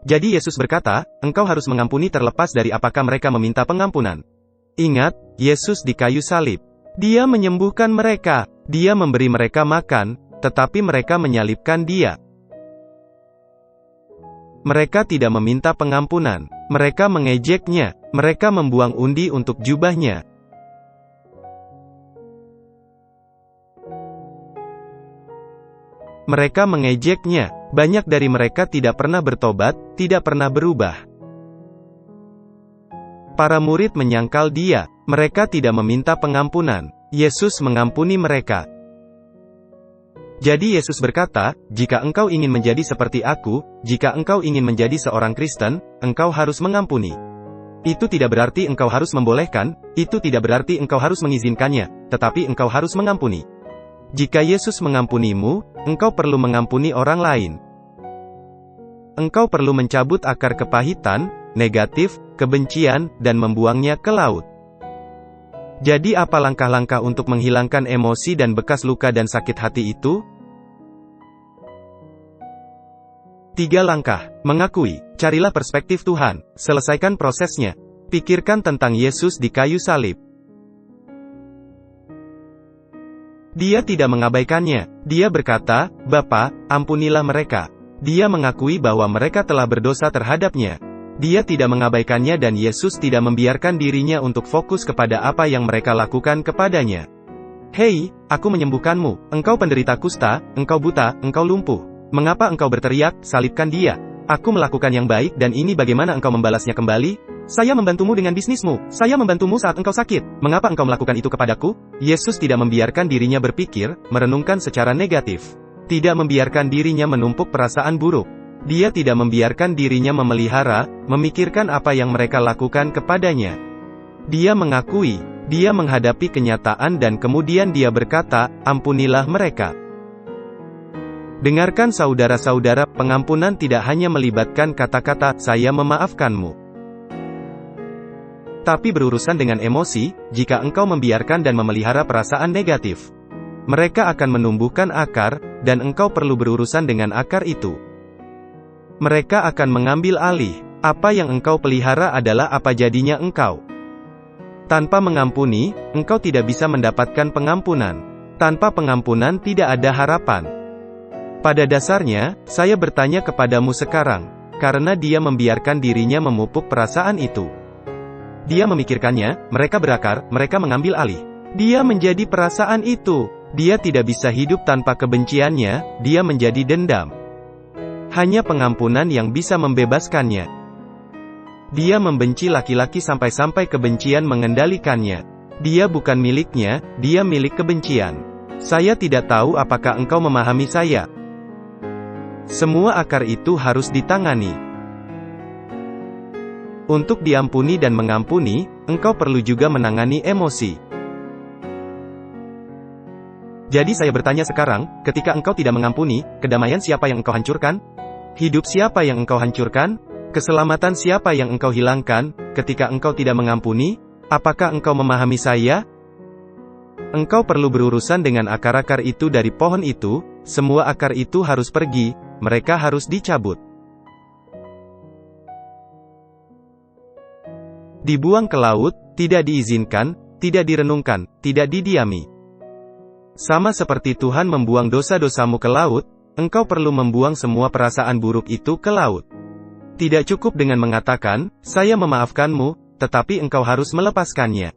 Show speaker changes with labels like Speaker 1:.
Speaker 1: Jadi Yesus berkata, engkau harus mengampuni terlepas dari apakah mereka meminta pengampunan. Ingat, Yesus di kayu salib. Dia menyembuhkan mereka, dia memberi mereka makan, tetapi mereka menyalibkan dia. Mereka tidak meminta pengampunan. Mereka mengejeknya. Mereka membuang undi untuk jubahnya. Mereka mengejeknya. Banyak dari mereka tidak pernah bertobat, tidak pernah berubah. Para murid menyangkal dia. Mereka tidak meminta pengampunan. Yesus mengampuni mereka. Jadi Yesus berkata, jika engkau ingin menjadi seperti aku, jika engkau ingin menjadi seorang Kristen, engkau harus mengampuni. Itu tidak berarti engkau harus membolehkan, itu tidak berarti engkau harus mengizinkannya, tetapi engkau harus mengampuni. Jika Yesus mengampunimu, engkau perlu mengampuni orang lain. Engkau perlu mencabut akar kepahitan, negatif, kebencian, dan membuangnya ke laut. Jadi apa langkah-langkah untuk menghilangkan emosi dan bekas luka dan sakit hati itu? 3 langkah. Mengakui. Carilah perspektif Tuhan. Selesaikan prosesnya. Pikirkan tentang Yesus di kayu salib. Dia tidak mengabaikannya. Dia berkata, Bapa, ampunilah mereka. Dia mengakui bahwa mereka telah berdosa terhadapnya. Dia tidak mengabaikannya dan Yesus tidak membiarkan dirinya untuk fokus kepada apa yang mereka lakukan kepadanya. Hei, aku menyembuhkanmu. Engkau penderita kusta, engkau buta, engkau lumpuh. Mengapa engkau berteriak, salibkan dia? Aku melakukan yang baik dan ini bagaimana engkau membalasnya kembali? Saya membantumu dengan bisnismu. Saya membantumu saat engkau sakit. Mengapa engkau melakukan itu kepadaku? Yesus tidak membiarkan dirinya berpikir, merenungkan secara negatif. Tidak membiarkan dirinya menumpuk perasaan buruk. Dia tidak membiarkan dirinya memelihara, memikirkan apa yang mereka lakukan kepadanya. Dia mengakui, dia menghadapi kenyataan dan kemudian dia berkata, ampunilah mereka. Dengarkan saudara-saudara, pengampunan tidak hanya melibatkan kata-kata, saya memaafkanmu. Tapi berurusan dengan emosi, jika engkau membiarkan dan memelihara perasaan negatif. Mereka akan menumbuhkan akar, dan engkau perlu berurusan dengan akar itu. Mereka akan mengambil alih. Apa yang engkau pelihara adalah apa jadinya engkau. Tanpa mengampuni, engkau tidak bisa mendapatkan pengampunan. Tanpa pengampunan tidak ada harapan. Pada dasarnya, saya bertanya kepadamu sekarang, karena dia membiarkan dirinya memupuk perasaan itu. Dia memikirkannya, mereka berakar, mereka mengambil alih. Dia menjadi perasaan itu. Dia tidak bisa hidup tanpa kebenciannya, dia menjadi dendam. Hanya pengampunan yang bisa membebaskannya. Dia membenci laki-laki sampai-sampai kebencian mengendalikannya. Dia bukan miliknya, dia milik kebencian. Saya tidak tahu apakah engkau memahami saya. Semua akar itu harus ditangani. Untuk diampuni dan mengampuni, engkau perlu juga menangani emosi. Jadi saya bertanya sekarang, ketika engkau tidak mengampuni, kedamaian siapa yang engkau hancurkan? Hidup siapa yang engkau hancurkan? Keselamatan siapa yang engkau hilangkan, ketika engkau tidak mengampuni? Apakah engkau memahami saya? Engkau perlu berurusan dengan akar-akar itu dari pohon itu, semua akar itu harus pergi, mereka harus dicabut. Dibuang ke laut, tidak diizinkan, tidak direnungkan, tidak didiami. Sama seperti Tuhan membuang dosa-dosamu ke laut, engkau perlu membuang semua perasaan buruk itu ke laut. Tidak cukup dengan mengatakan, saya memaafkanmu, tetapi engkau harus melepaskannya.